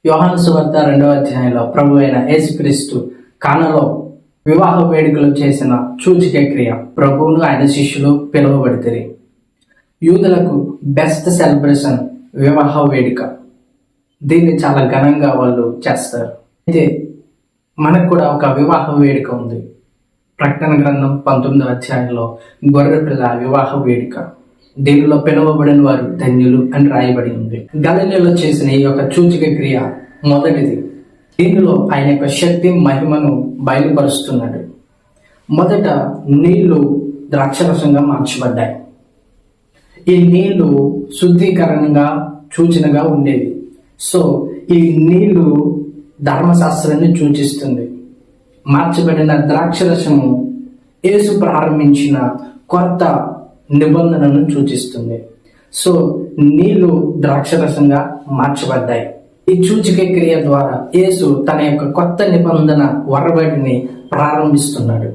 యోహాను సువార్త 2వ అధ్యాయంలో ప్రభు అయిన యేసుక్రీస్తు కానాలో వివాహ వేడుకలు చేసిన సూచక క్రియ. ప్రభువును ఆయన శిష్యులు పిలువబడితిరి. యూదులకు బెస్ట్ సెలబ్రేషన్ వివాహ వేడుక. దీన్ని చాలా ఘనంగా వాళ్ళు చేస్తారు. అయితే మనకు కూడా ఒక వివాహ వేడుక ఉంది. ప్రకటన గ్రంథం 19వ అధ్యాయంలో గొర్రెపిల్ల వివాహ వేడుక. దీనిలో పిలువబడిన వారు ధన్యులు అని రాయబడి ఉంది. గలిలయలో చేసిన ఈ యొక్క సూచక క్రియ మొదటిది. దీనిలో ఆయన యొక్క శక్తి మహిమను బయలుపరుస్తున్నాడు. మొదట నీళ్లు ద్రాక్షరసంగా మార్చబడ్డాయి. ఈ నీళ్లు శుద్ధీకరణగా సూచనగా ఉండేవి. సో ఈ నీళ్లు ధర్మశాస్త్రాన్ని సూచిస్తుంది. మార్చబడిన ద్రాక్షరసము యేసు ప్రారంభించిన కొత్త నిబంధనను సూచిస్తుంది. సో నీళ్లు ద్రాక్షరసంగా మార్చబడ్డాయి. ఈ సూచక క్రియ ద్వారా యేసు తన యొక్క కొత్త నిబంధన వరబడిని ప్రారంభిస్తున్నాడు.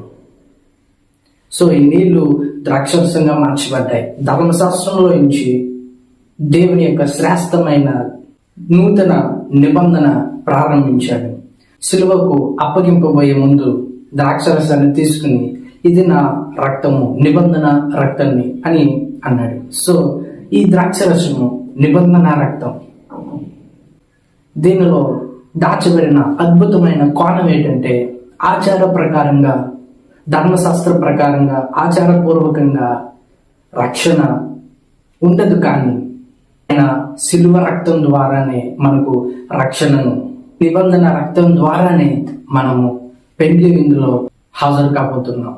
సో ఈ నీళ్లు ద్రాక్షరసంగా మార్చబడ్డాయి. ధర్మశాస్త్రంలో నుంచి దేవుని యొక్క శ్రేష్టమైన నూతన నిబంధన ప్రారంభించాడు. సిలువకు అప్పగింపబోయే ముందు ద్రాక్షరసాన్ని తీసుకుని ఇది నా రక్తము, నిబంధన రక్తాన్ని అని అన్నాడు. సో ఈ ద్రాక్షరసము నిబంధన రక్తం. దీనిలో దాచబడిన అద్భుతమైన కోణం ఏంటంటే ఆచార ప్రకారంగా, ధర్మశాస్త్ర ప్రకారంగా, ఆచారపూర్వకంగా రక్షణ ఉండదు. కానీ ఆయన సిలువ రక్తం ద్వారానే మనకు రక్షణను, నిబంధన రక్తం ద్వారానే మనము పెండ్లి విందులో హాజరు కాబోతున్నాం.